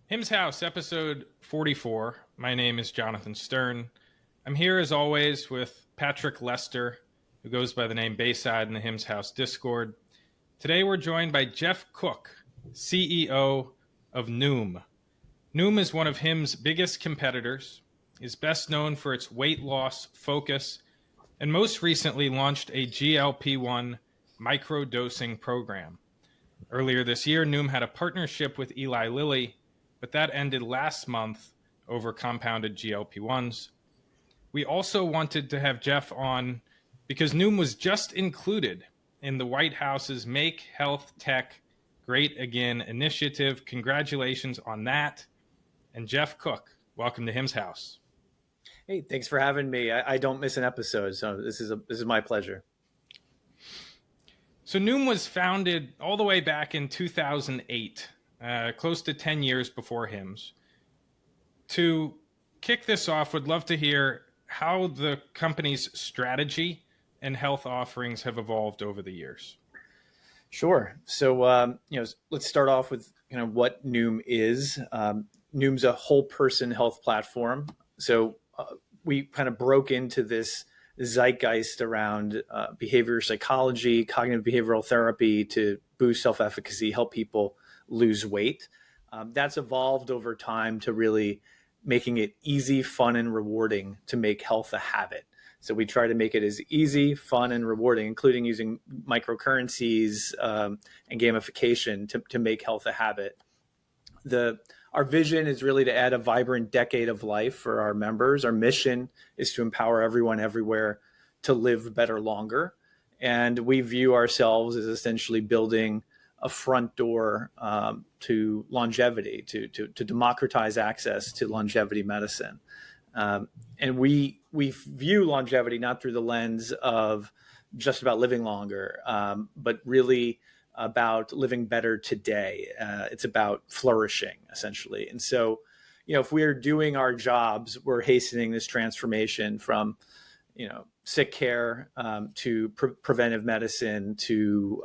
Him's House, episode 44. My name is Jonathan Stern. I'm here as always with Patrick Lester, who goes by the name Bayside in the Him's House Discord. Today we're joined by Geoff Cook, CEO of Noom. Noom is one of Him's biggest competitors, is best known for its weight loss focus, and most recently launched a GLP-1 microdosing program. Earlier this year, Noom had a partnership with Eli Lilly, but that ended last month over compounded GLP-1s. We also wanted to have Geoff on because Noom was just included in the White House's Make Health Tech Great Again initiative. Congratulations on that. And Geoff Cook, welcome to Him's House. Hey, thanks for having me. I don't miss an episode, so this is my pleasure. So Noom was founded all the way back in 2008, close to 10 years before Hims. To kick this off, would love to hear how the company's strategy and health offerings have evolved over the years. Sure. So, let's start off with what Noom is. Noom's a whole person health platform. So we kind of broke into this zeitgeist around behavioral psychology, cognitive behavioral therapy to boost self-efficacy, help people lose weight. That's evolved over time to really making it easy, fun, and rewarding to make health a habit. So we try to make it as easy, fun, and rewarding, including using microcurrencies and gamification to make health a habit. Our vision is really to add a vibrant decade of life for our members. Our mission is to empower everyone everywhere to live better longer. And we view ourselves as essentially building a front door to longevity, to democratize access to longevity medicine. And we view longevity not through the lens of just about living longer, but really about living better today. It's about flourishing, essentially. And so, if we're doing our jobs, we're hastening this transformation from, sick care to preventive medicine to,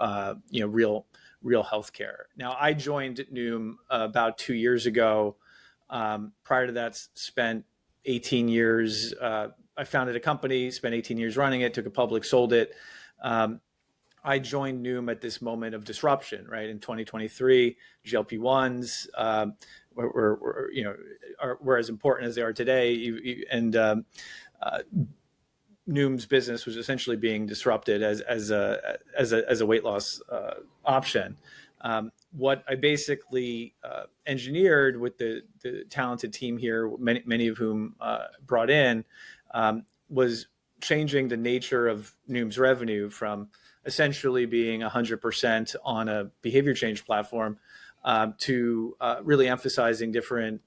real healthcare. Now, I joined Noom about 2 years ago. Prior to that, spent 18 years. I founded a company, spent 18 years running it, took it public, sold it. I joined Noom at this moment of disruption, right? In 2023, GLP-1s were as important as they are today, and Noom's business was essentially being disrupted as a weight loss option. What I basically engineered with the talented team here, many of whom brought in, was changing the nature of Noom's revenue from essentially being 100% on a behavior change platform to really emphasizing different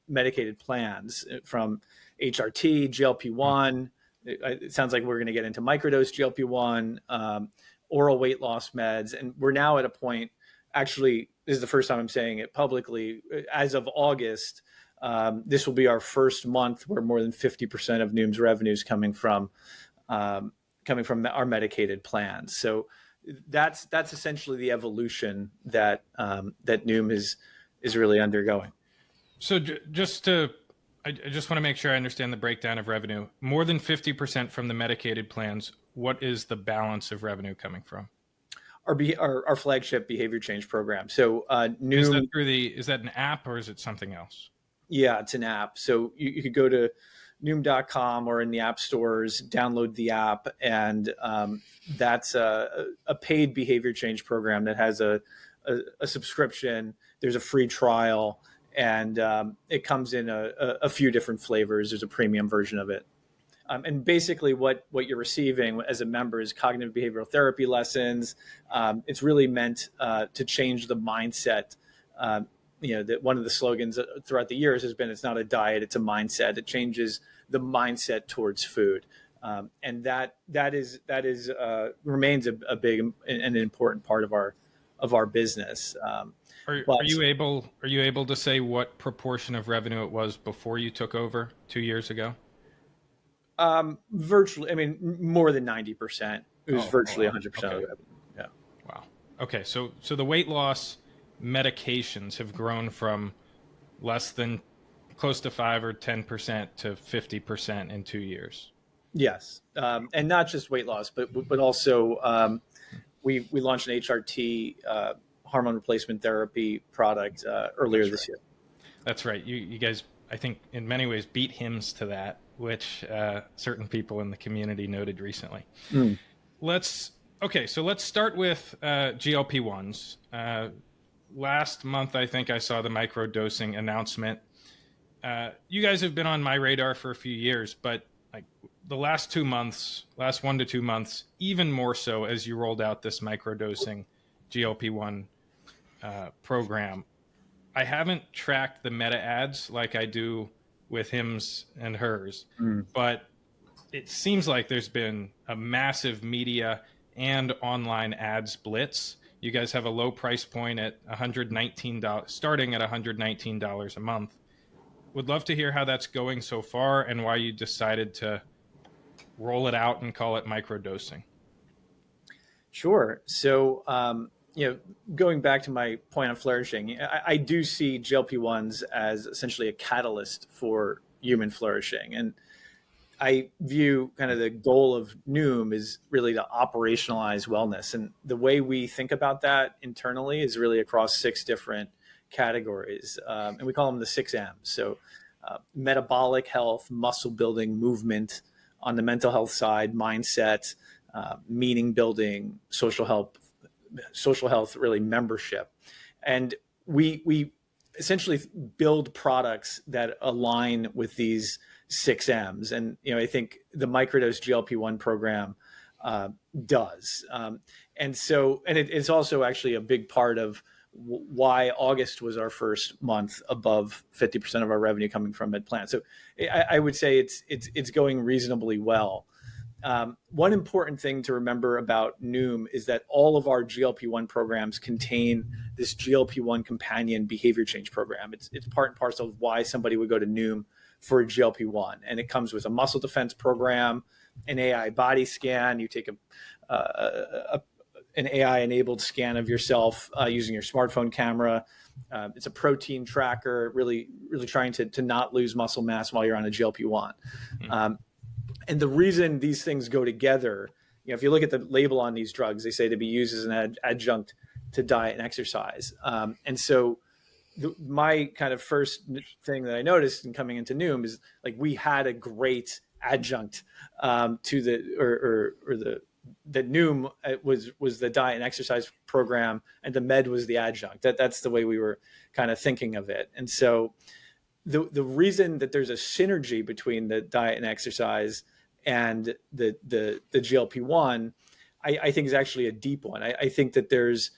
medicated plans from HRT, GLP-1. It sounds like we're going to get into microdose GLP-1, oral weight loss meds. And we're now at a point, actually, this is the first time I'm saying it publicly, as of August, this will be our first month where more than 50% of Noom's revenue is coming from our medicated plans. So that's essentially the evolution that Noom is really undergoing. So I just want to make sure I understand the breakdown of revenue. More than 50% from the medicated plans. What is the balance of revenue coming from? Our flagship behavior change program. So Noom, is that an app or is it something else? Yeah, it's an app. So you could go to Noom.com or in the app stores, download the app, and that's a paid behavior change program that has a subscription. There's a free trial, and it comes in a few different flavors. There's a premium version of it. And basically what you're receiving as a member is cognitive behavioral therapy lessons. It's really meant to change the mindset. That one of the slogans throughout the years has been, it's not a diet, it's a mindset. It changes the mindset towards food. And that remains a big and an important part of our business. Are you able to say what proportion of revenue it was before you took over 2 years ago? Virtually, more than 90%. It was virtually 100% of the revenue. Yeah. Wow. Okay. So the weight loss medications have grown from less than close to 5 or 10% to 50% in 2 years. Yes, and not just weight loss, but also we launched an HRT hormone replacement therapy product earlier this year. That's right. You guys, I think, in many ways, beat hymns to that, which certain people in the community noted recently. Let's start with GLP-1s. Last month, I think I saw the microdosing announcement. You guys have been on my radar for a few years, but like the last 1 to 2 months, even more so as you rolled out this microdosing GLP-1 program. I haven't tracked the meta ads like I do with Hims and Hers, but it seems like there's been a massive media and online ads blitz. You guys have a low price point at $119, starting at $119 a month. Would love to hear how that's going so far and why you decided to roll it out and call it microdosing. Sure. So, going back to my point on flourishing, I do see GLP-1s as essentially a catalyst for human flourishing. And I view kind of the goal of Noom is really to operationalize wellness. And the way we think about that internally is really across 6 different categories. And we call them the 6 M's. So metabolic health, muscle building, movement. On the mental health side, mindset, meaning building, social health, really membership. And we essentially build products that align with these 6 M's. And, I think the microdose GLP-1 program does. And it's also actually a big part of why August was our first month above 50% of our revenue coming from MedPlan. So I would say it's going reasonably well. One important thing to remember about Noom is that all of our GLP-1 programs contain this GLP-1 companion behavior change program. It's part and parcel of why somebody would go to Noom for a GLP-1. And it comes with a muscle defense program, an AI body scan. You take an AI-enabled scan of yourself using your smartphone camera. It's a protein tracker, really trying to not lose muscle mass while you're on a GLP-1. And the reason these things go together, if you look at the label on these drugs, they say to be used as an adjunct to diet and exercise. And so my kind of first thing that I noticed in coming into Noom is like we had a great adjunct to that Noom was the diet and exercise program, and the med was the adjunct. That's the way we were kind of thinking of it. And so the reason that there's a synergy between the diet and exercise and the GLP-1, I think is actually a deep one. I think that there's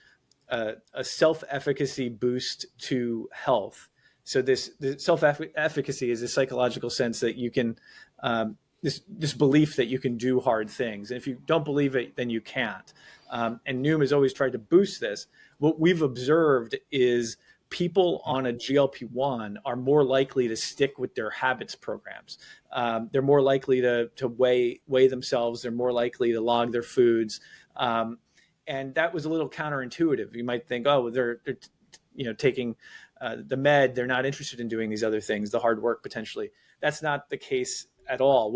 a self-efficacy boost to health. So the self-efficacy is a psychological sense that you can this belief that you can do hard things. And if you don't believe it, then you can't. And Noom has always tried to boost this. What we've observed is people on a GLP-1 are more likely to stick with their habits programs. They're more likely to weigh themselves. They're more likely to log their foods. And that was a little counterintuitive. You might think, oh, they're taking the med. They're not interested in doing these other things, the hard work potentially. That's not the case at all.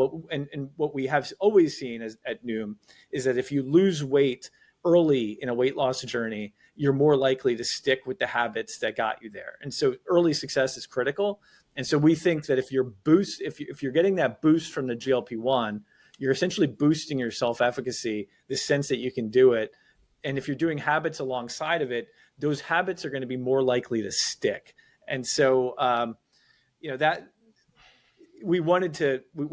What we have always seen at Noom is that if you lose weight early in a weight loss journey, you're more likely to stick with the habits that got you there. And so early success is critical. And so we think that if you're getting that boost from the GLP-1, you're essentially boosting your self-efficacy, the sense that you can do it. And if you're doing habits alongside of it, those habits are going to be more likely to stick. And so, that we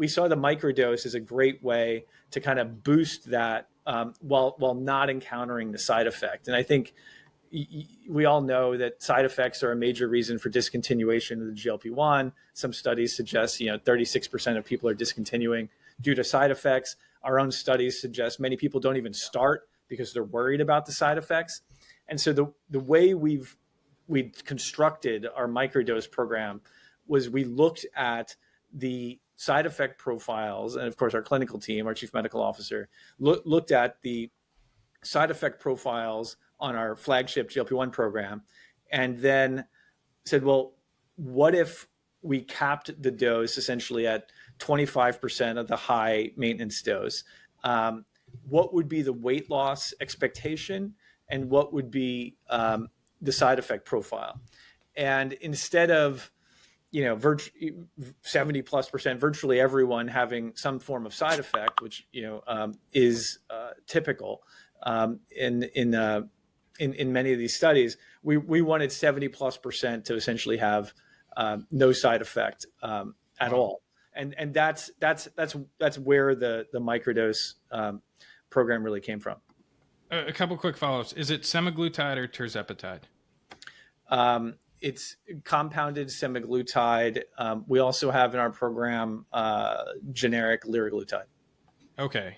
saw the microdose as a great way to kind of boost that while not encountering the side effect. And I think we all know that side effects are a major reason for discontinuation of the GLP-1. Some studies suggest 36% of people are discontinuing due to side effects. Our own studies suggest many people don't even start because they're worried about the side effects. And so the way we constructed our microdose program was we looked at the side effect profiles, and of course our clinical team, our chief medical officer, looked at the side effect profiles on our flagship GLP-1 program, and then said, well, what if we capped the dose essentially at 25% of the high maintenance dose? What would be the weight loss expectation, and what would be the side effect profile? And instead of 70+%, virtually everyone having some form of side effect, which is typical in many of these studies, we wanted 70+% to essentially have no side effect at all, and that's where the microdose program really came from. A couple quick follow-ups. Is it semaglutide or tirzepatide? It's compounded semaglutide. We also have in our program generic liraglutide. Okay.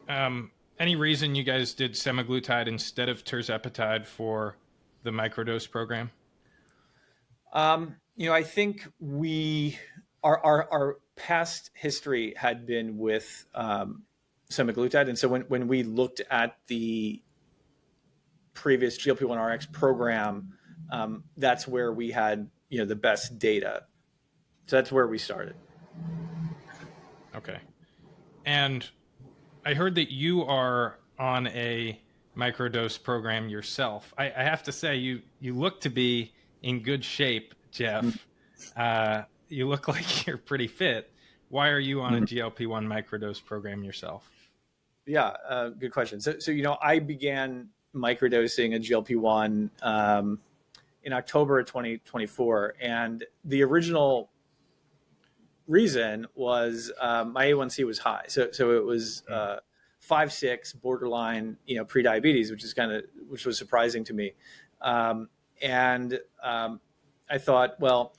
Any reason you guys did semaglutide instead of tirzepatide for the microdose program? I think our past history had been with semaglutide, and so when we looked at the previous GLP-1 RX program, that's where we had the best data. So that's where we started. Okay. And I heard that you are on a microdose program yourself. I have to say, you look to be in good shape, Geoff. You look like you're pretty fit. Why are you on a GLP-1 microdose program yourself? Yeah, good question. So I began microdosing a GLP-1 in October of 2024, and the original reason was my A1C was high, so it was 5.6, borderline pre-diabetes, which was surprising to me, and I thought, well,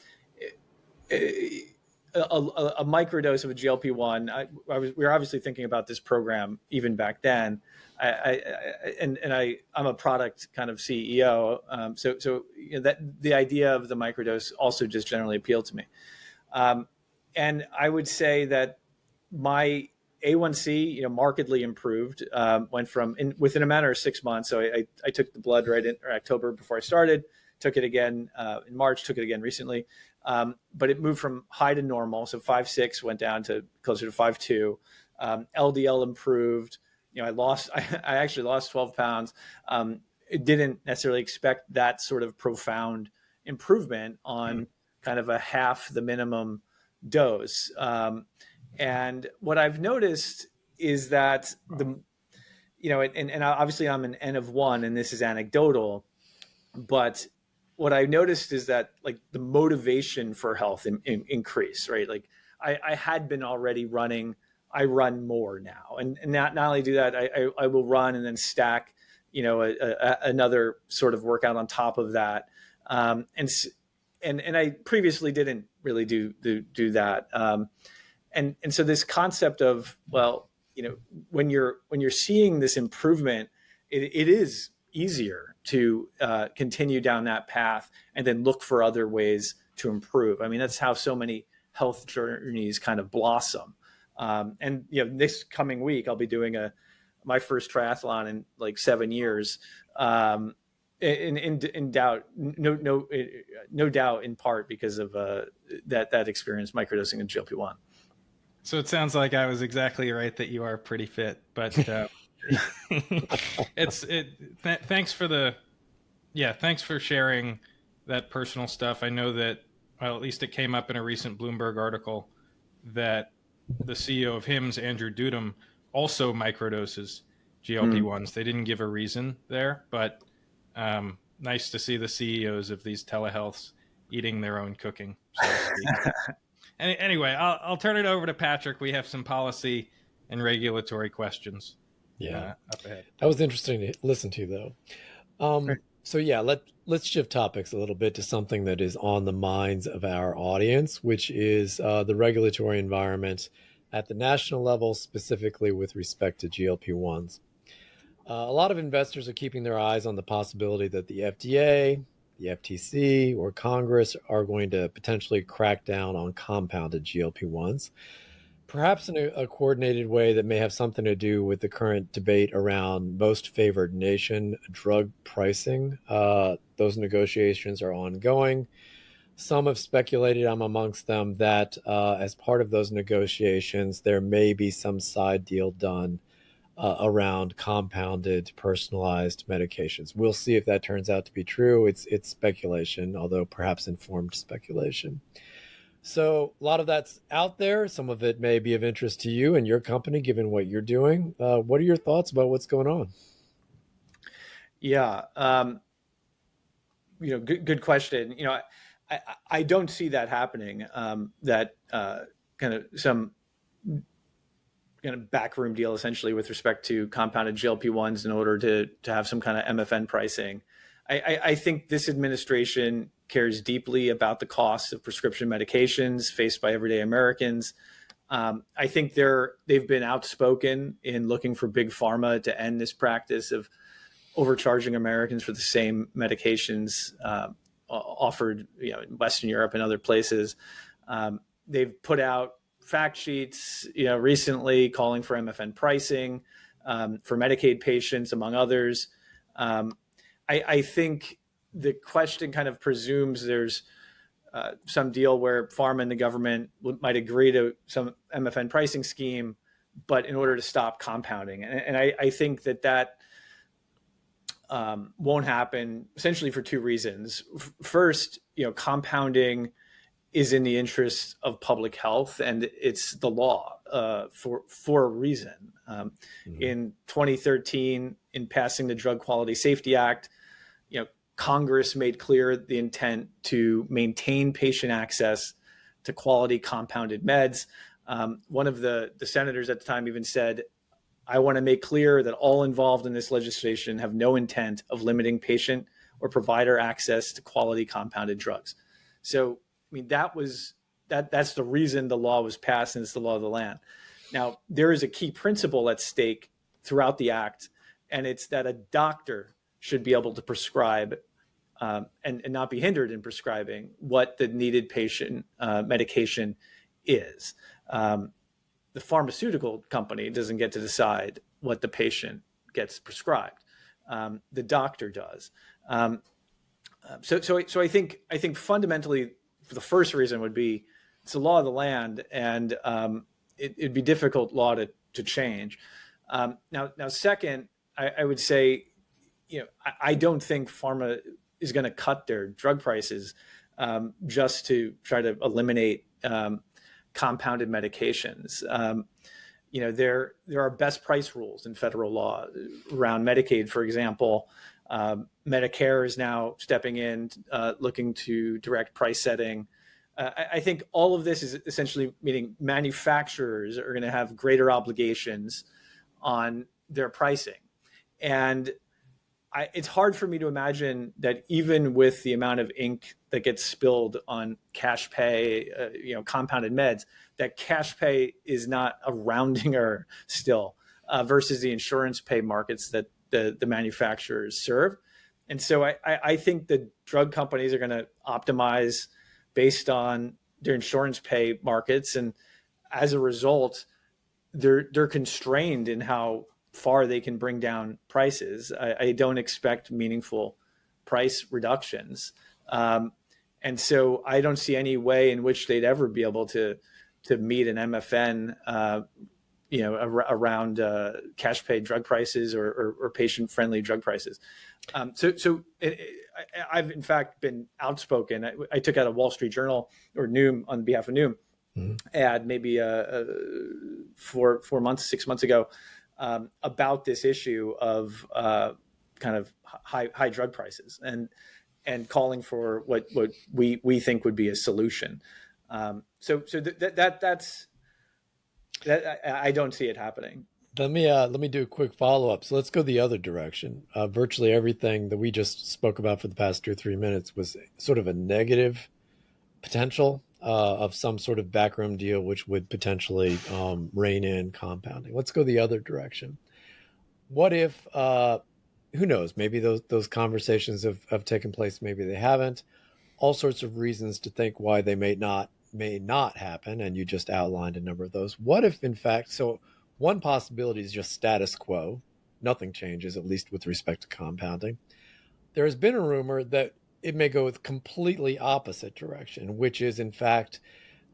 a microdose of a GLP-1. We were obviously thinking about this program even back then. I'm a product kind of CEO, so that the idea of the microdose also just generally appealed to me. And I would say that my A1C, markedly improved. Went from within a matter of 6 months. So I took the blood right in October before I started. Took it again in March. Took it again recently. But it moved from high to normal. So 5.6 went down to closer to 5.2. LDL improved. I actually lost 12 pounds. Didn't necessarily expect that sort of profound improvement on kind of a half the minimum dose. And what I've noticed is that and obviously I'm an N of 1, and this is anecdotal, but what I noticed is that like the motivation for health increased, right? Like I had been already running. I run more now, and not only do that, I will run and then stack, another sort of workout on top of that. And I previously didn't really do that. And so this concept of, well, when you're seeing this improvement, it is easier to continue down that path and then look for other ways to improve. I mean, that's how so many health journeys kind of blossom. And this coming week, I'll be doing my first triathlon in like 7 years. In doubt, no doubt, in part because of that experience microdosing in GLP-1. So it sounds like I was exactly right that you are pretty fit, but thanks for sharing that personal stuff. I know that, well, at least it came up in a recent Bloomberg article that the CEO of Hims, Andrew Dudum, also microdoses GLP-1s. They didn't give a reason there, but nice to see the CEOs of these telehealths eating their own cooking, so to speak. Anyway, I'll turn it over to Patrick. We have some policy and regulatory questions. Yeah, up ahead. That was interesting to listen to, though. So yeah, let's shift topics a little bit to something that is on the minds of our audience, which is the regulatory environment at the national level, specifically with respect to GLP-1s. A lot of investors are keeping their eyes on the possibility that the FDA, the FTC, or Congress are going to potentially crack down on compounded GLP-1s, perhaps in a coordinated way that may have something to do with the current debate around most favored nation drug pricing. Those negotiations are ongoing. Some have speculated, I'm amongst them, that as part of those negotiations, there may be some side deal done around compounded, personalized medications. We'll see if that turns out to be true. It's speculation, although perhaps informed speculation. So a lot of that's out there. Some of it may be of interest to you and your company, given what you're doing. What are your thoughts about what's going on? Yeah, good question. I don't see that happening. That kind of some kind of backroom deal essentially with respect to compounded GLP-1s in order to have some kind of MFN pricing. I think this administration cares deeply about the costs of prescription medications faced by everyday Americans. I think they've been outspoken in looking for big pharma to end this practice of overcharging Americans for the same medications offered, in Western Europe and other places. They've put out fact sheets, recently calling for MFN pricing for Medicaid patients, among others. I think the question kind of presumes there's some deal where pharma and the government might agree to some MFN pricing scheme, but in order to stop compounding. And I think that won't happen essentially for two reasons. First, compounding is in the interest of public health, and it's the law for a reason. In 2013, in passing the Drug Quality Safety Act, Congress made clear the intent to maintain patient access to quality compounded meds. One of the senators at the time even said, I want to make clear that all involved in this legislation have no intent of limiting patient or provider access to quality compounded drugs. So, that's the reason the law was passed, and it's the law of the land. Now, there is a key principle at stake throughout the act, and it's that a doctor should be able to prescribe and not be hindered in prescribing what the needed patient medication is. The pharmaceutical company doesn't get to decide what the patient gets prescribed. The doctor does. So I think fundamentally, the first reason would be it's the law of the land, and it'd be difficult law to change. Now, second, I would say, I don't think pharma is going to cut their drug prices just to try to eliminate compounded medications. There are best price rules in federal law around Medicaid, for example. Medicare is now stepping in, looking to direct price setting. I think all of this is essentially meaning manufacturers are going to have greater obligations on their pricing. And it's hard for me to imagine that even with the amount of ink that gets spilled on cash pay, compounded meds, that cash pay is not a rounding error still versus the insurance pay markets that the manufacturers serve. And so I think the drug companies are going to optimize based on their insurance pay markets. And as a result, they're constrained in how far they can bring down prices. I don't expect meaningful price reductions. And so I don't see any way in which they'd ever be able to meet an MFN, around cash pay drug prices or patient-friendly drug prices. So I've in fact been outspoken. I took out a Wall Street Journal or Noom on behalf of Noom ad maybe 6 months ago about this issue of kind of high drug prices and calling for what we think would be a solution. So that's I don't see it happening. Let me do a quick follow-up. So let's go the other direction. Virtually everything that we just spoke about for the past 2 or 3 minutes was sort of a negative potential of some sort of backroom deal, which would potentially rein in compounding. Let's go the other direction. What if, who knows, maybe those conversations have taken place, maybe they haven't. All sorts of reasons to think why they may not happen, and you just outlined a number of those. What if, in fact, so one possibility is just status quo. Nothing changes, at least with respect to compounding. There has been a rumor that it may go the completely opposite direction, which is, in fact,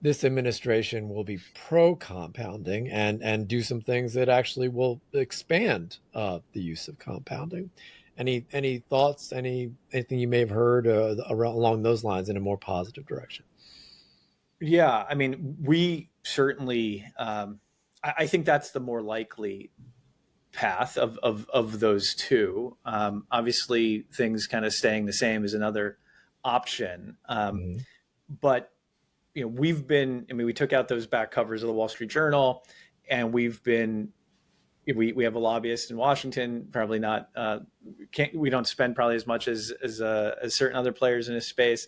this administration will be pro compounding and do some things that actually will expand the use of compounding. Any thoughts? Anything you may have heard along those lines in a more positive direction? Yeah, I mean, we certainly. I think that's the more likely path of those two. Obviously, things kind of staying the same is another option. Mhm. But we've been. I mean, we took out those back covers of the Wall Street Journal, and we've been. We have a lobbyist in Washington. Probably not. We don't spend probably as much as certain other players in this space.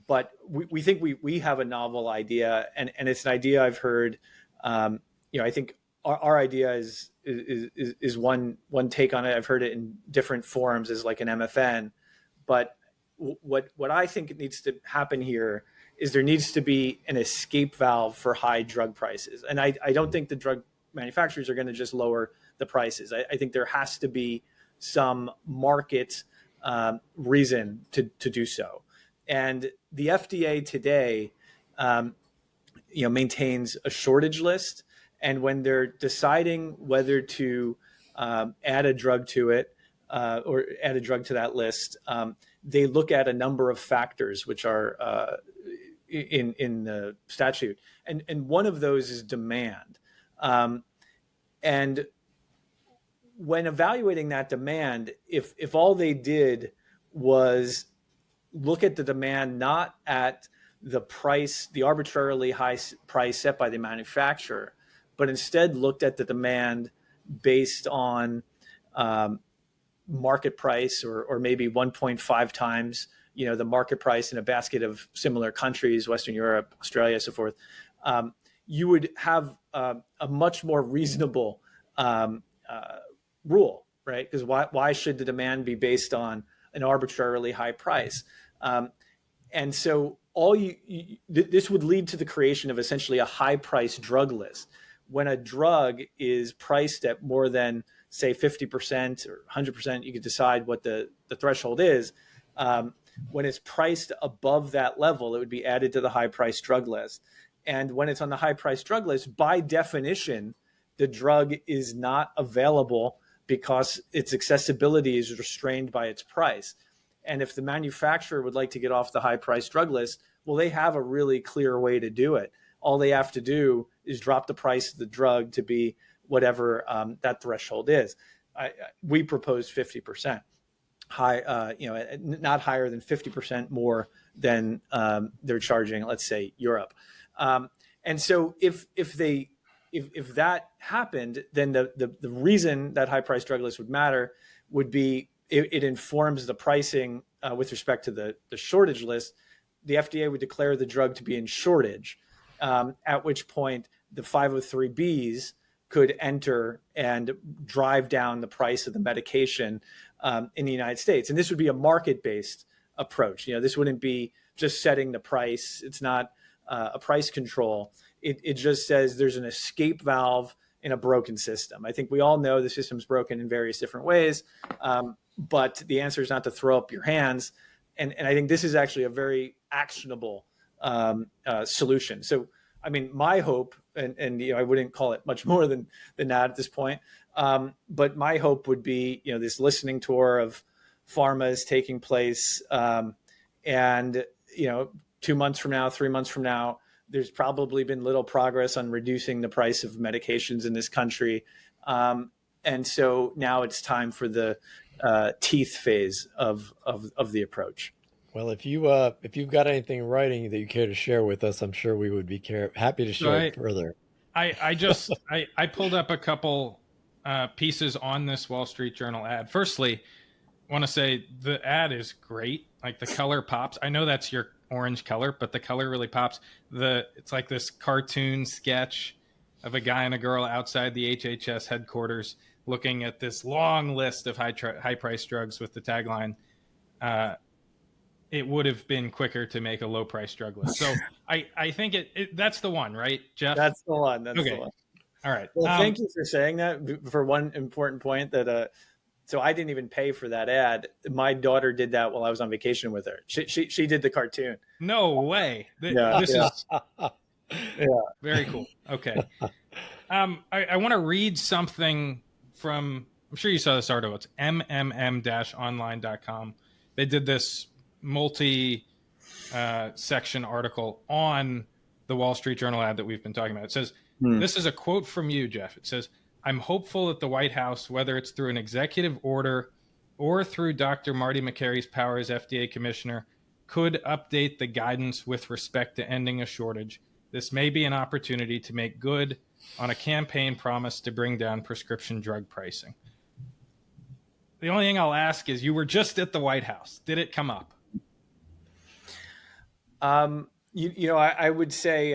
But we think we have a novel idea, and it's an idea I've heard. I think our idea is one take on it. I've heard it in different forums as like an MFN, but what I think needs to happen here is there needs to be an escape valve for high drug prices, and I don't think the drug manufacturers are going to just lower the prices. I think there has to be some market reason to do so. And the FDA today, maintains a shortage list, and when they're deciding whether to add a drug to it or add a drug to that list, they look at a number of factors which are in the statute, and one of those is demand. And when evaluating that demand, if all they did was look at the demand, not at the price, the arbitrarily high price set by the manufacturer, but instead looked at the demand based on market price, or maybe 1.5 times, the market price in a basket of similar countries, Western Europe, Australia, so forth, you would have a much more reasonable rule, right? Because why should the demand be based on an arbitrarily high price? And so this would lead to the creation of essentially a high price drug list. When a drug is priced at more than, say, 50% or 100%, you could decide what the threshold is. When it's priced above that level, it would be added to the high price drug list. And when it's on the high price drug list, by definition, the drug is not available because its accessibility is restrained by its price. And if the manufacturer would like to get off the high price drug list, well, they have a really clear way to do it. All they have to do is drop the price of the drug to be whatever that threshold is. We propose 50%, not higher than 50% more than they're charging, let's say, Europe. And so if that happened, then the reason that high price drug list would matter would be it informs the pricing with respect to the shortage list. The FDA would declare the drug to be in shortage, at which point the 503Bs could enter and drive down the price of the medication in the United States. And this would be a market-based approach. This wouldn't be just setting the price. It's not a price control. It just says there's an escape valve in a broken system. I think we all know the system's broken in various different ways, but the answer is not to throw up your hands. And I think this is actually a very actionable solution. So, I mean, my hope, and I wouldn't call it much more than that at this point, but my hope would be, this listening tour of pharma is taking place, and 2 months from now, 3 months from now, there's probably been little progress on reducing the price of medications in this country. And so now it's time for the teeth phase of the approach. Well, if you've got anything in writing that you care to share with us, I'm sure we would be happy to share it further. I pulled up a couple pieces on this Wall Street Journal ad. Firstly, I want to say the ad is great. Like, the color pops. I know that's your orange color, but the color really pops. It's like this cartoon sketch of a guy and a girl outside the HHS headquarters looking at this long list of high price drugs with the tagline, it would have been quicker to make a low price drug list. So I think that's the one, right, Geoff? That's the one. That's okay. The one. All right. Well, thank you for saying that. For one important point, that So I didn't even pay for that ad. My daughter did that while I was on vacation with her. She did the cartoon. No way. Yeah, This yeah, is yeah. very cool. Okay. I want to read something from, I'm sure you saw this article. It's mmm-online.com. They did this multi section article on the Wall Street Journal ad that we've been talking about. It says, this is a quote from you, Geoff. It says, I'm hopeful that the White House, whether it's through an executive order or through Dr. Marty Makari's power as FDA commissioner, could update the guidance with respect to ending a shortage. This may be an opportunity to make good on a campaign promise to bring down prescription drug pricing. The only thing I'll ask is, you were just at the White House. Did it come up? I would say,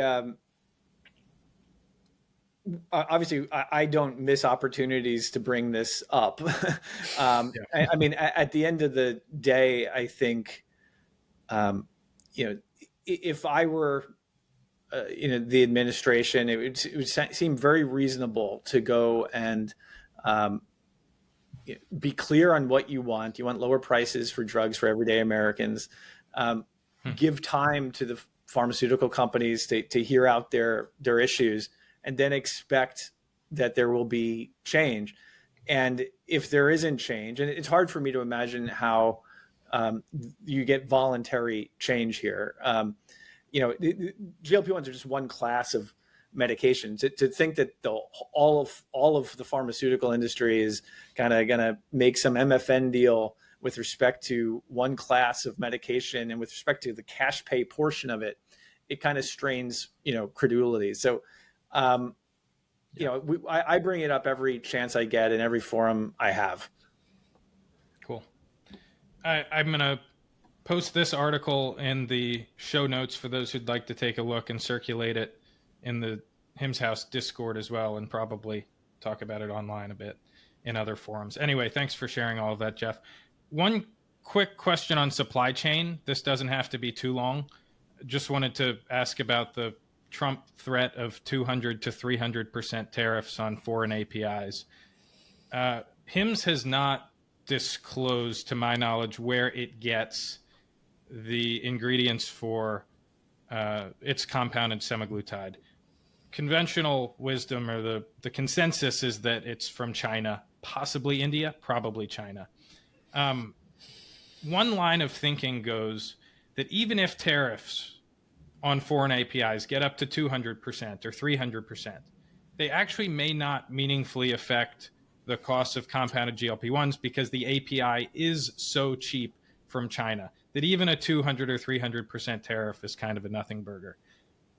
obviously, I don't miss opportunities to bring this up. I mean, at the end of the day, I think, if I were, the administration, it would seem very reasonable to go and be clear on what you want. You want lower prices for drugs for everyday Americans. Give time to the pharmaceutical companies to hear out their issues, and then expect that there will be change. And if there isn't change, and it's hard for me to imagine how you get voluntary change here. GLP-1s are just one class of medication. To think that all of the pharmaceutical industry is kind of going to make some MFN deal with respect to one class of medication and with respect to the cash pay portion of it, it kind of strains, credulity. So, I bring it up every chance I get in every forum I have. Cool. I'm going to post this article in the show notes for those who'd like to take a look and circulate it in the Hims House Discord as well, and probably talk about it online a bit in other forums. Anyway, thanks for sharing all of that, Geoff. One quick question on supply chain. This doesn't have to be too long. Just wanted to ask about the Trump threat of 200 to 300% tariffs on foreign APIs. Hims has not disclosed, to my knowledge, where it gets the ingredients for its compounded semaglutide. Conventional wisdom, or the consensus, is that it's from China, possibly India, probably China. One line of thinking goes that even if tariffs on foreign APIs get up to 200% or 300%, they actually may not meaningfully affect the cost of compounded GLP-1s, because the API is so cheap from China that even a 200 or 300% tariff is kind of a nothing burger.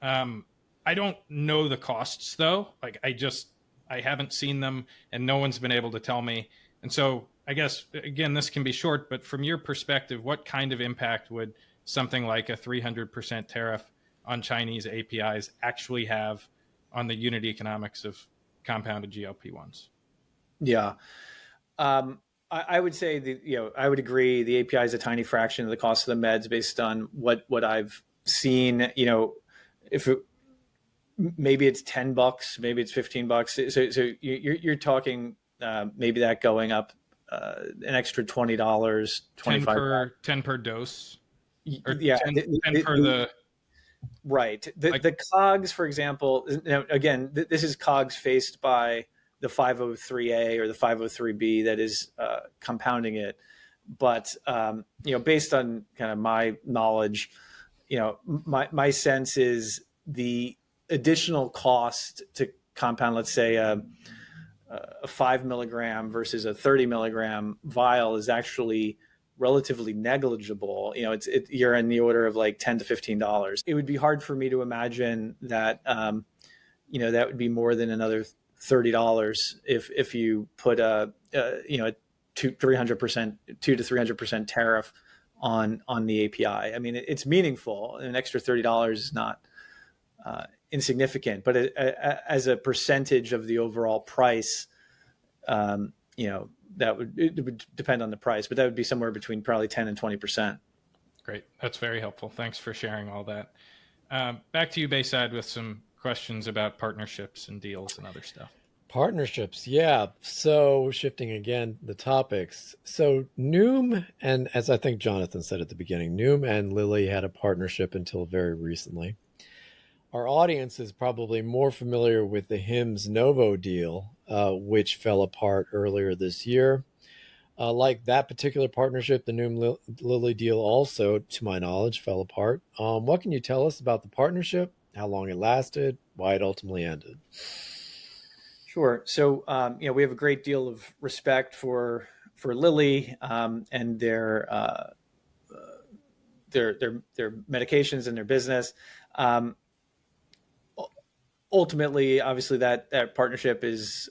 I don't know the costs, though. I haven't seen them, and no one's been able to tell me. And so I guess, again, this can be short, but from your perspective, what kind of impact would something like a 300% tariff on Chinese APIs actually have on the unit economics of compounded GLP-1s? Yeah. I would say I would agree. The API is a tiny fraction of the cost of the meds based on what I've seen. Maybe it's $10, maybe it's $15. So you're talking maybe that going up an extra $20, $25. 10 per dose. Or 10 per the. Right. The COGS, for example, again, this is COGS faced by the 503A or the 503B that is compounding it. But, based on kind of my knowledge, my sense is the additional cost to compound, let's say, a 5 milligram versus a 30 milligram vial is actually relatively negligible. You're in the order of like $10 to $15. It would be hard for me to imagine that, that would be more than another $30 if you put a 200 to 300% tariff on the API. I mean, it's meaningful. An extra $30 is not insignificant, but as a percentage of the overall price, it would depend on the price, but that would be somewhere between probably 10 and 20%. Great. That's very helpful. Thanks for sharing all that. Back to you, Bayside, with some questions about partnerships and deals and other stuff. Partnerships, yeah. So shifting again the topics. So Noom, and as I think Jonathan said at the beginning, Noom and Lilly had a partnership until very recently. Our audience is probably more familiar with the Hims Novo deal, which fell apart earlier this year. Like that particular partnership, the Noom Lilly deal also, to my knowledge, fell apart. What can you tell us about the partnership? How long it lasted? Why it ultimately ended? Sure. So, we have a great deal of respect for Lilly and their medications and their business. Um, Ultimately, obviously, that partnership is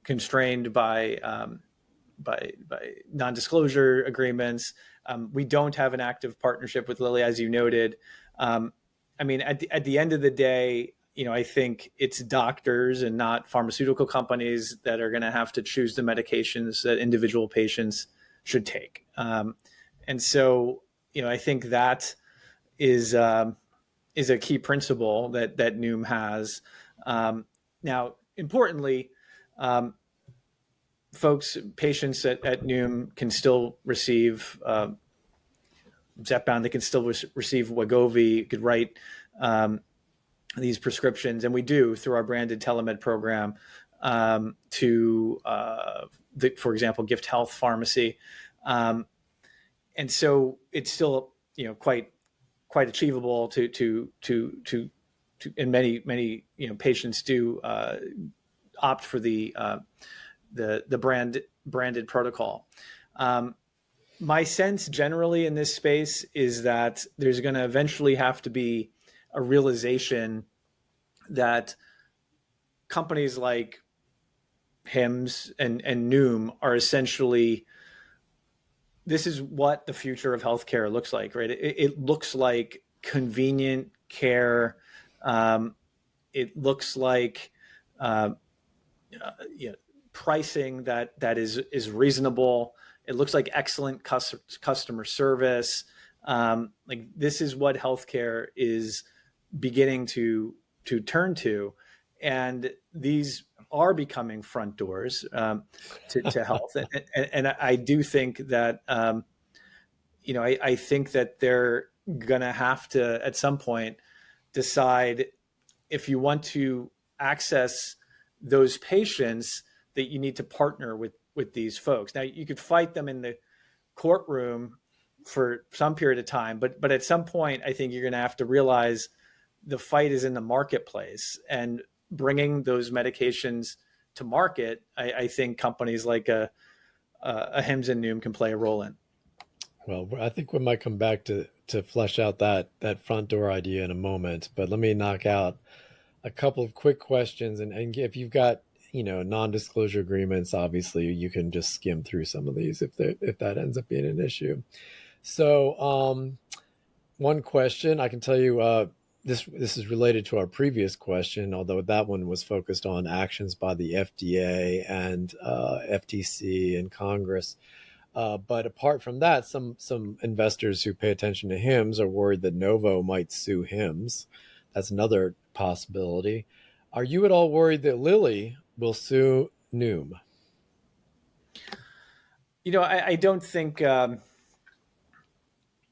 constrained by non-disclosure agreements. We don't have an active partnership with Lilly, as you noted. At the end of the day, I think it's doctors and not pharmaceutical companies that are going to have to choose the medications that individual patients should take. And so, I think that is is a key principle that Noom has. Now, importantly, patients at Noom can still receive Zepbound. They can still receive Wegovy. You could write these prescriptions, and we do through our branded telemed program to, for example, Gift Health Pharmacy, and so it's still quite achievable to and many patients do opt for the branded protocol. My sense generally in this space is that there's going to eventually have to be a realization that companies like Hims and Noom are essentially, this is what the future of healthcare looks like, right? It looks like convenient care. It looks like pricing that is reasonable. It looks like excellent customer service. Like this is what healthcare is beginning to turn to, and these are becoming front doors to health. And I do think that I think that they're gonna have to at some point decide if you want to access those patients that you need to partner with these folks. Now you could fight them in the courtroom for some period of time, but at some point I think you're going to have to realize the fight is in the marketplace, and bringing those medications to market. I think companies like a Hims and Noom can play a role in. Well, I think we might come back to flesh out that front door idea in a moment, but let me knock out a couple of quick questions, and if you've got non-disclosure agreements, obviously you can just skim through some of these if that ends up being an issue. So one question I can tell you, this is related to our previous question, although that one was focused on actions by the FDA and FTC and Congress. But apart from that, some investors who pay attention to Hims are worried that Novo might sue Hims. That's another possibility. Are you at all worried that Lilly will sue Noom? I don't think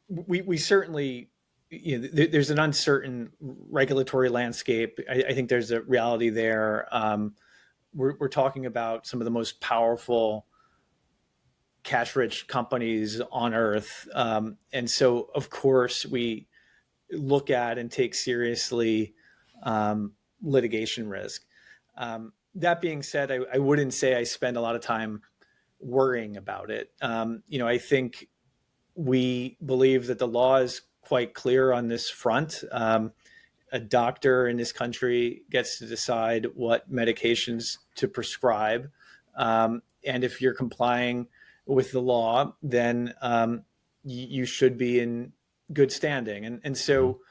we certainly, there's an uncertain regulatory landscape. I think there's a reality there. We're talking about some of the most powerful cash-rich companies on earth. And so, of course, we look at and take seriously litigation risk. That being said, I wouldn't say I spend a lot of time worrying about it. I think we believe that the law is quite clear on this front. A doctor in this country gets to decide what medications to prescribe. And if you're complying with the law, then you should be in good standing. And so,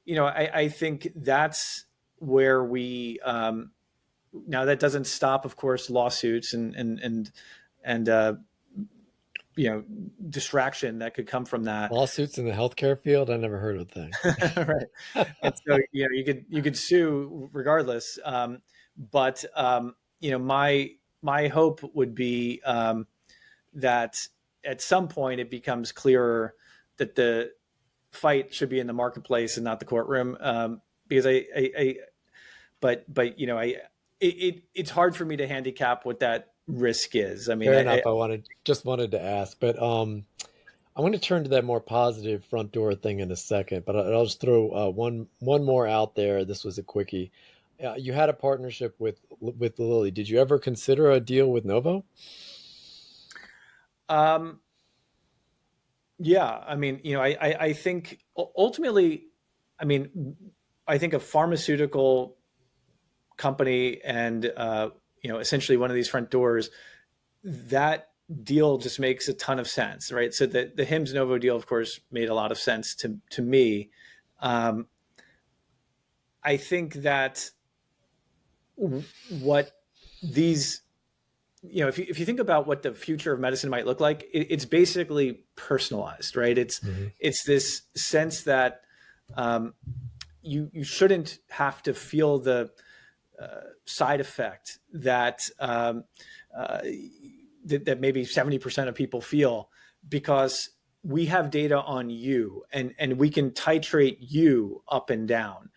I think that's where we, now that doesn't stop, of course, lawsuits and distraction that could come from that. Lawsuits in the healthcare field? I never heard of a thing. Right. And so, you could sue regardless. But my hope would be that at some point it becomes clearer that the fight should be in the marketplace and not the courtroom. Because it's hard for me to handicap what that risk is. I mean, Fair enough. I wanted to ask, but I want to turn to that more positive front door thing in a second. But I'll just throw one more out there. This was a quickie. You had a partnership with Lilly. Did you ever consider a deal with Novo? Yeah, I mean, I think ultimately, I mean, I think a pharmaceutical company and essentially one of these front doors, that deal just makes a ton of sense, right? So the Hims Novo deal, of course, made a lot of sense to me. I think that what these, if you think about what the future of medicine might look like, it's basically personalized, right? It's this sense that you shouldn't have to feel the side effect that that maybe 70% of people feel, because we have data on you and we can titrate you up and down.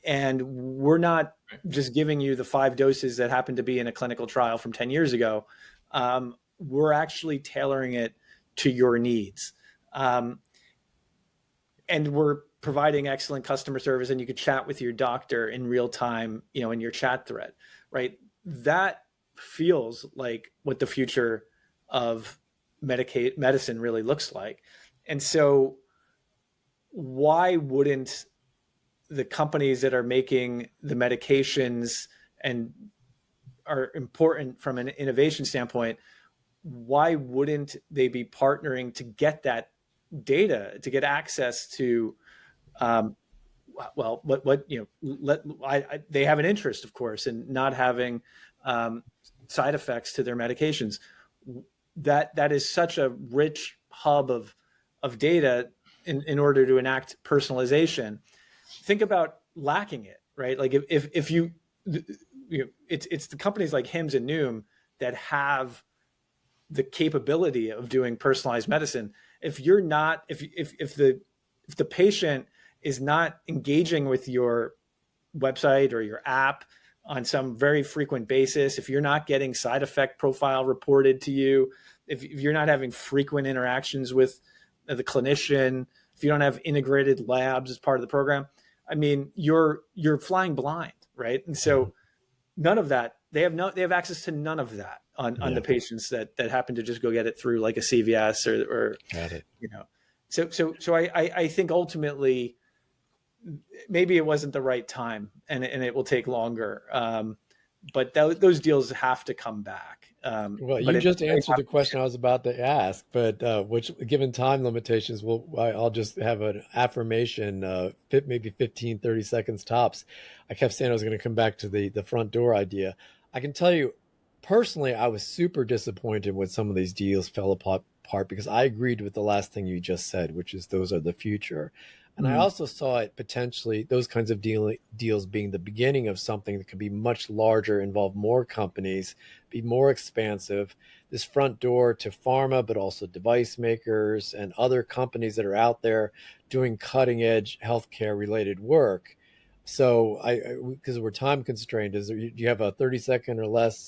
And we're not just giving you the 5 doses that happen to be in a clinical trial from 10 years ago. We're actually tailoring it to your needs. And we're providing excellent customer service, and you could chat with your doctor in real time, in your chat thread, right? That feels like what the future of medicine really looks like. And so why wouldn't the companies that are making the medications and are important from an innovation standpoint, why wouldn't they be partnering to get that data, to get access to, they have an interest, of course, in not having side effects to their medications. That is such a rich hub of data in order to enact personalization. Think about lacking it, right? Like if you it's the companies like Hims and Noom that have the capability of doing personalized medicine. If you're not, if the patient is not engaging with your website or your app on some very frequent basis, if you're not getting side effect profile reported to you, if you're not having frequent interactions with the clinician, if you don't have integrated labs as part of the program, I mean, you're flying blind, right? And so none of that, they have access to none of that on the patients that happen to just go get it through like a CVS or Got it. So I think ultimately maybe it wasn't the right time, and it will take longer. But those deals have to come back. Well, you just answered the question I was about to ask, but which, given time limitations, I'll just have an affirmation, maybe 15, 30 seconds tops. I kept saying I was going to come back to the front door idea. I can tell you, personally, I was super disappointed when some of these deals fell apart because I agreed with the last thing you just said, which is those are the future. And I also saw it potentially, those kinds of deals being the beginning of something that could be much larger, involve more companies, be more expansive. This front door to pharma, but also device makers and other companies that are out there doing cutting edge healthcare related work. So because we're time constrained, do you have a 30-second or less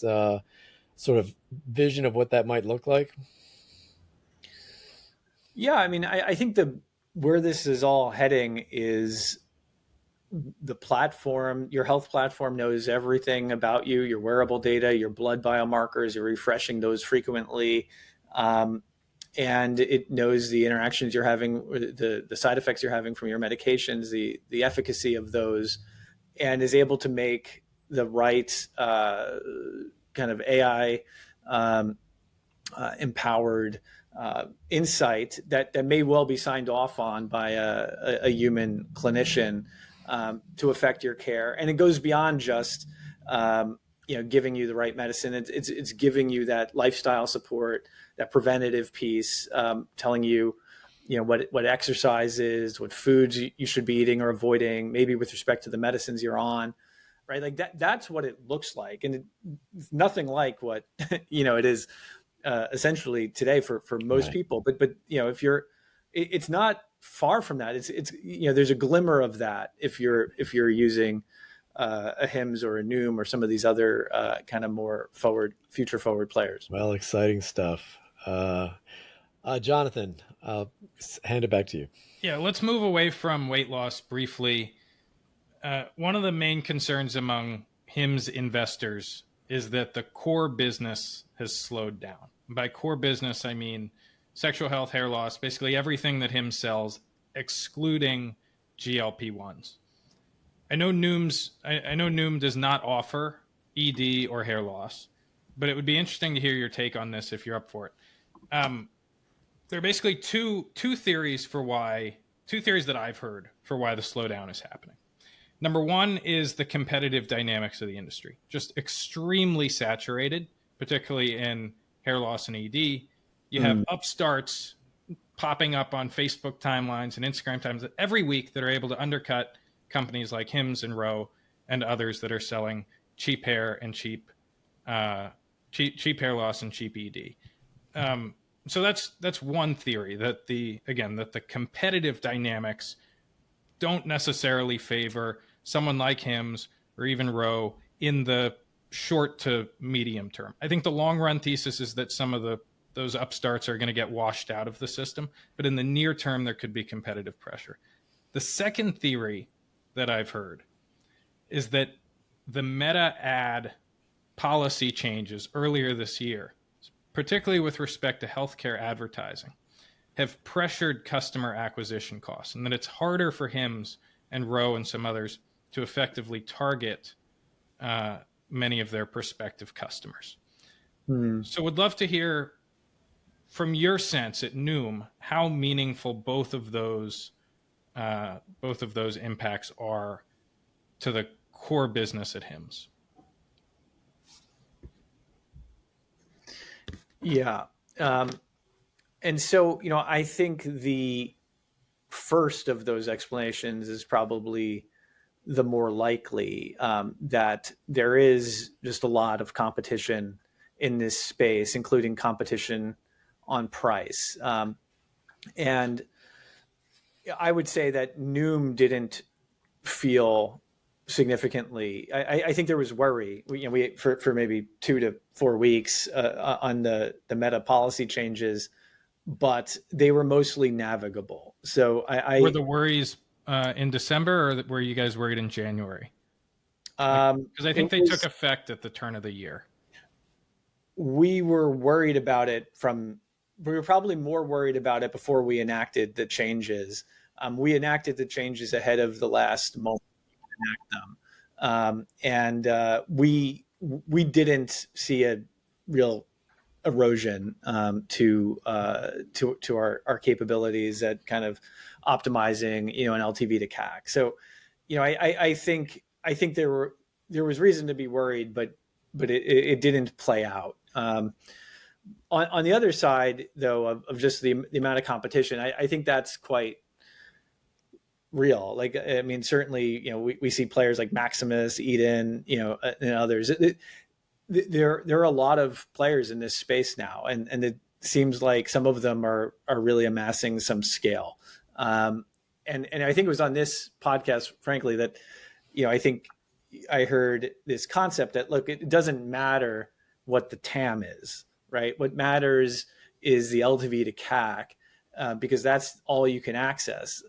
sort of vision of what that might look like? Yeah, I mean, I think where this is all heading is the platform, your health platform knows everything about you, your wearable data, your blood biomarkers, you're refreshing those frequently. And it knows the interactions you're having, the side effects you're having from your medications, the efficacy of those, and is able to make the right kind of AI empowered insight that may well be signed off on by a human clinician to affect your care. And it goes beyond just giving you the right medicine. It's giving you that lifestyle support, that preventative piece, telling you what exercise is, what foods you should be eating or avoiding, maybe with respect to the medicines you're on, right? Like that's what it looks like. And it's nothing like what, it is essentially today for most Right. people. But, if you're, it's not far from that. It's, there's a glimmer of that if you're using a HIMSS or a Noom or some of these other kind of more future forward players. Well, exciting stuff. Jonathan, I'll hand it back to you. Yeah, let's move away from weight loss briefly. One of the main concerns among HIMSS investors is that the core business has slowed down. By core business, I mean sexual health, hair loss, basically everything that HIMSS sells, excluding GLP-1s. I know Noom does not offer ED or hair loss, but it would be interesting to hear your take on this if you're up for it. There are basically two theories that I've heard for why the slowdown is happening. Number one is the competitive dynamics of the industry, just extremely saturated, particularly in hair loss and ED. You have upstarts popping up on Facebook timelines and Instagram timelines every week that are able to undercut companies like HIMSS and Ro and others that are selling cheap hair and cheap hair loss and cheap ED. So that's one theory, that the competitive dynamics don't necessarily favor someone like HIMSS or even Ro in the short to medium term. I think the long run thesis is that some of those upstarts are going to get washed out of the system, but in the near term there could be competitive pressure. The second theory that I've heard is that the Meta ad policy changes earlier this year, particularly with respect to healthcare advertising, have pressured customer acquisition costs, and that it's harder for HIMSS and Ro and some others to effectively target many of their prospective customers. So would love to hear from your sense at Noom how meaningful both of those impacts are to the core business at HIMSS. Yeah. And so, I think the first of those explanations is probably the more likely, that there is just a lot of competition in this space, including competition on price. And I would say that Noom didn't feel significantly. I think there was worry. We for maybe 2 to 4 weeks on the Meta policy changes, but they were mostly navigable. So were the worries in December, or were you guys worried in January? Because I think they took effect at the turn of the year. We were worried about it we were probably more worried about it before we enacted the changes. We enacted the changes ahead of the last moment to enact them. And we didn't see a real erosion to our capabilities at kind of optimizing, an LTV to CAC. So, I think there was reason to be worried, but it didn't play out. On the other side, though, of just the amount of competition, I think that's quite real. Like, I mean, certainly, we see players like Maximus, Eden, and others. There are a lot of players in this space now, and it seems like some of them are really amassing some scale. And I think it was on this podcast, frankly, that, I think I heard this concept that, look, it doesn't matter what the TAM is, right? What matters is the LTV to CAC, because that's all you can access.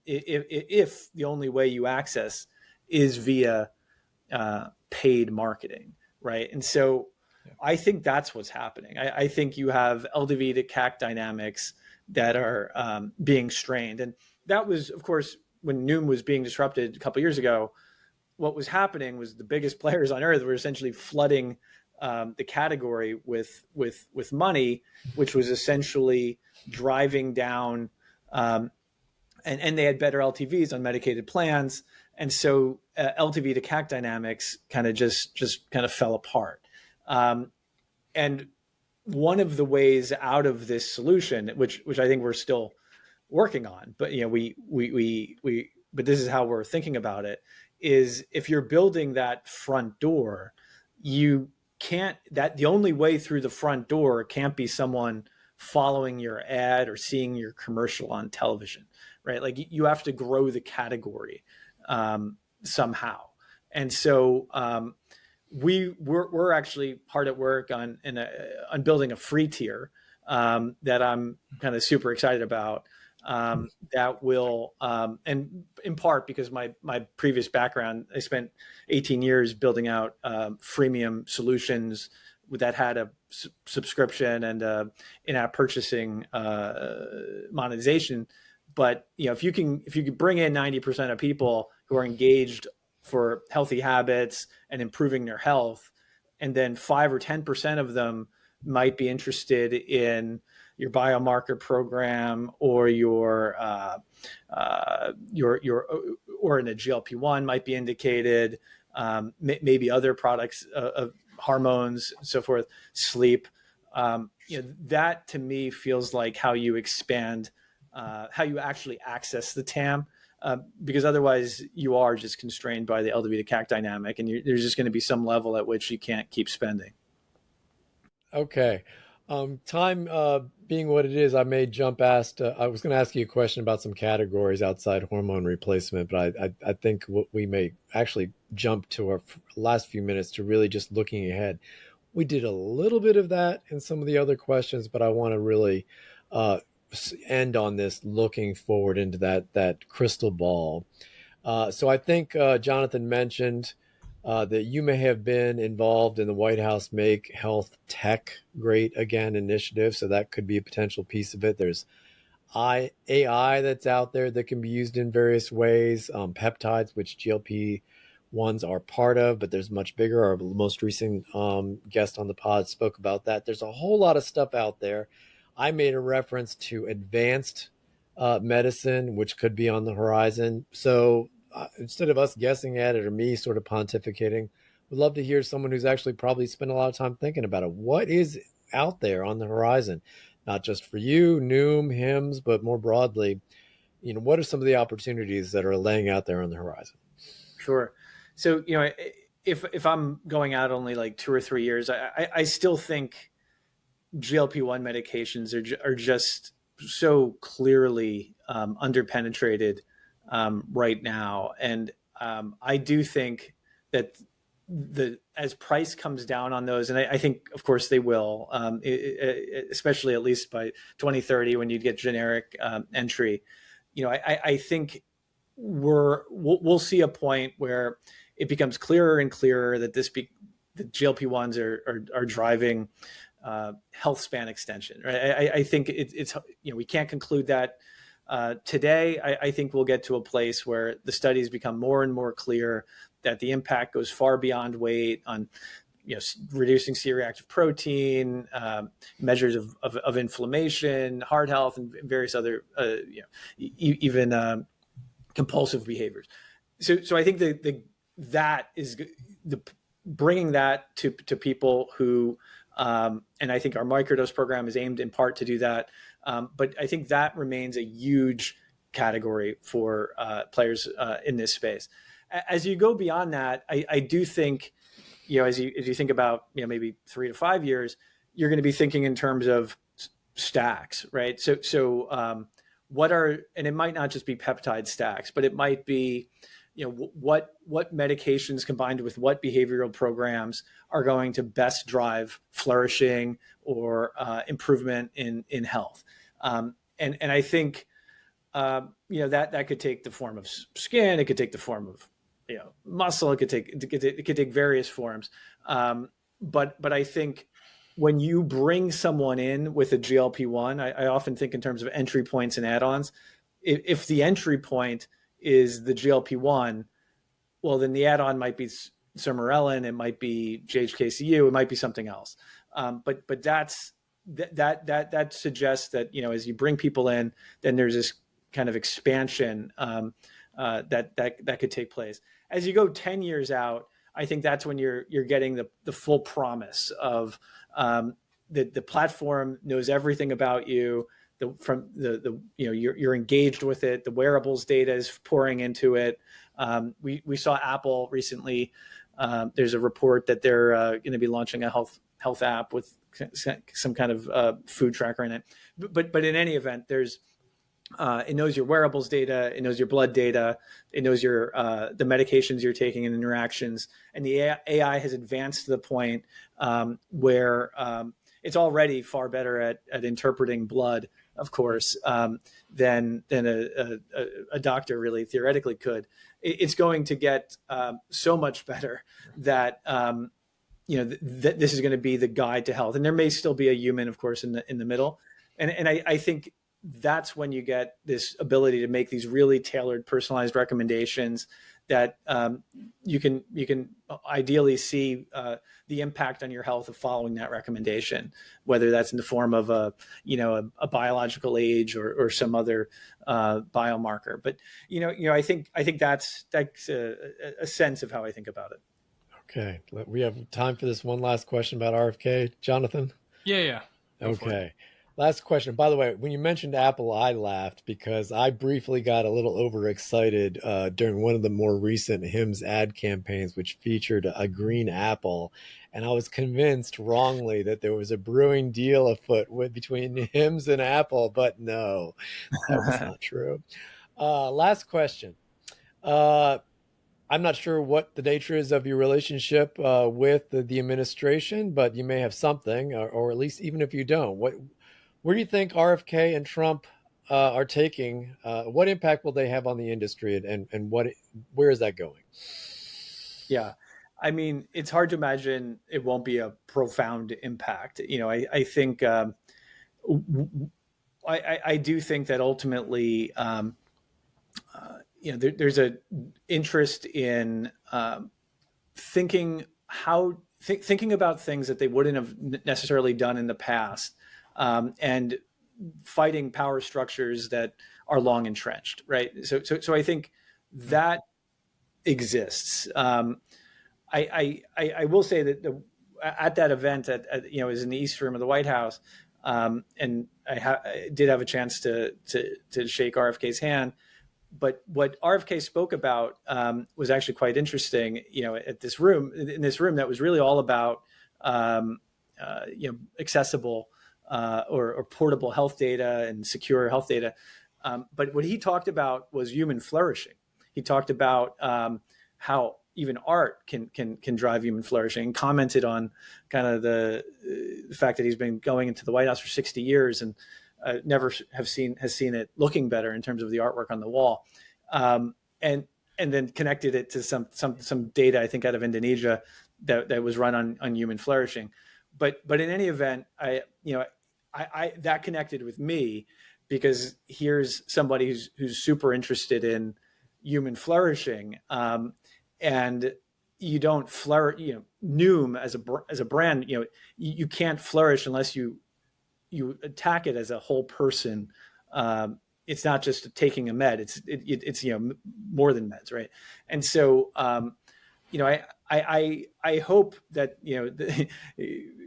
If the only way you access is via paid marketing, right? And so I think that's what's happening. I think you have LTV to CAC dynamics that are being strained. And that was, of course, when Noom was being disrupted a couple of years ago. What was happening was the biggest players on earth were essentially flooding the category with money, which was essentially driving down, and they had better LTVs on medicated plans. And so LTV to CAC dynamics kind of just kind of fell apart. And one of the ways out of this solution, which I think we're still working on, but we but this is how we're thinking about it, is if you're building that front door, you can't, that the only way through the front door can't be someone following your ad or seeing your commercial on television, right? Like you have to grow the category somehow. And so we're actually hard at work on building a free tier that I'm kind of super excited about. That will, and in part because my previous background, I spent 18 years building out freemium solutions that had a subscription and in-app purchasing monetization. But if you can bring in 90% of people who are engaged for healthy habits and improving their health, and then 5 or 10% of them might be interested in your biomarker program or your or in a GLP-1 might be indicated, maybe other products of hormones and so forth, sleep. That to me feels like how you expand, how you actually access the TAM. Because otherwise you are just constrained by the LTV to CAC dynamic, and there's just going to be some level at which you can't keep spending. Okay. Time being what it is, I may jump asked. I was going to ask you a question about some categories outside hormone replacement, but I think we may actually jump to our last few minutes to really just looking ahead. We did a little bit of that in some of the other questions, but I want to really end on this looking forward into that crystal ball. So I think Jonathan mentioned that you may have been involved in the White House Make Health Tech Great Again initiative. So that could be a potential piece of it. There's AI that's out there that can be used in various ways. Peptides, which GLP-1s are part of, but there's much bigger. Our most recent guest on the pod spoke about that. There's a whole lot of stuff out there. I made a reference to advanced medicine, which could be on the horizon. So instead of us guessing at it or me sort of pontificating, we'd love to hear someone who's actually probably spent a lot of time thinking about it. What is out there on the horizon? Not just for you, Noom, HIMSS, but more broadly, what are some of the opportunities that are laying out there on the horizon? Sure. So, if I'm going out only like 2 or 3 years, I still think GLP-1 medications are just so clearly underpenetrated right now. And I do think that as price comes down on those, and I think, of course, they will, especially at least by 2030 when you get generic entry, I think we'll see a point where it becomes clearer and clearer that the GLP-1s are driving health span extension. Right? I think it's we can't conclude that today. I think we'll get to a place where the studies become more and more clear that the impact goes far beyond weight on reducing C-reactive protein, measures of inflammation, heart health, and various other even compulsive behaviors. So I think that is the bringing that to people who, and I think our microdose program is aimed in part to do that. But I think that remains a huge category for players in this space. As you go beyond that, I do think, as you think about maybe 3 to 5 years, you're going to be thinking in terms of stacks, right? So what are, and it might not just be peptide stacks, but it might be what medications combined with what behavioral programs are going to best drive flourishing or improvement in health. And I think that could take the form of skin, it could take the form of muscle, it could take various forms. But I think when you bring someone in with a GLP-1, I often think in terms of entry points and add-ons. If the entry point is the GLP-1, well, then the add-on might be sermorelin, it might be GHKCU, it might be something else. But that suggests that as you bring people in, then there's this kind of expansion that could take place. As you go 10 years out, I think that's when you're getting the full promise of the platform knows everything about you. you're engaged with it. The wearables data is pouring into it. We saw Apple recently. There's a report that they're going to be launching a health app with some kind of food tracker in it. But in any event, it knows your wearables data, it knows your blood data, it knows your the medications you're taking and interactions. And the AI has advanced to the point where it's already far better at interpreting blood, of course, than a doctor really theoretically could. It's going to get so much better that this is going to be the guide to health. And there may still be a human, of course, in the middle. And I think that's when you get this ability to make these really tailored, personalized recommendations that you can ideally see the impact on your health of following that recommendation, whether that's in the form of a biological age or some other biomarker. But I think that's a sense of how I think about it. Okay, we have time for this one last question about RFK, Jonathan. Yeah. Okay. Last question. By the way, when you mentioned Apple, I laughed because I briefly got a little overexcited during one of the more recent Hims ad campaigns, which featured a green apple. And I was convinced wrongly that there was a brewing deal afoot between Hims and Apple, but no, that was not true. Last question. I'm not sure what the nature is of your relationship with the administration, but you may have something, or at least even if you don't, where do you think RFK and Trump are taking? What impact will they have on the industry, and where is that going? Yeah, I mean, it's hard to imagine it won't be a profound impact. I think I do think that ultimately, there's an interest in thinking about things that they wouldn't have necessarily done in the past. And fighting power structures that are long entrenched, right? So I think that exists. I will say that at that event is in the East Room of the White House, and I did have a chance to shake RFK's hand. But what RFK spoke about was actually quite interesting. In this room that was really all about accessible or portable health data and secure health data. But what he talked about was human flourishing. He talked about how even art can drive human flourishing, and commented on kind of the fact that he's been going into the White House for 60 years and never has seen it looking better in terms of the artwork on the wall, and then connected it to some data, I think, out of Indonesia that was run on human flourishing. But in any event, I that connected with me because here's somebody who's super interested in human flourishing, and you don't flourish. Noom as a brand, you can't flourish unless you attack it as a whole person. It's not just taking a med. It's more than meds, right? And so I hope that it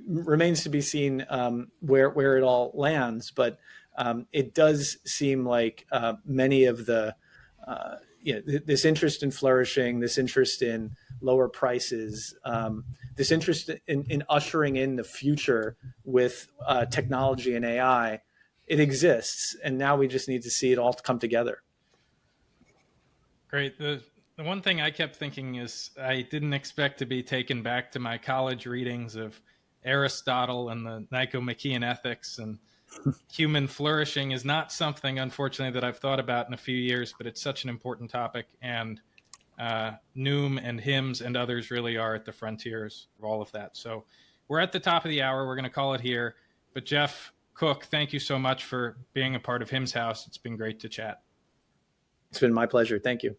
remains to be seen where it all lands, but it does seem like many of the this interest in flourishing, this interest in lower prices, this interest in ushering in the future with technology and AI, it exists, and now we just need to see it all come together. Great. The one thing I kept thinking is I didn't expect to be taken back to my college readings of Aristotle and the Nicomachean Ethics, and human flourishing is not something, unfortunately, that I've thought about in a few years, but it's such an important topic, and Noom and Hims and others really are at the frontiers of all of that. So we're at the top of the hour. We're going to call it here. But Geoff Cook, thank you so much for being a part of Hims House. It's been great to chat. It's been my pleasure. Thank you.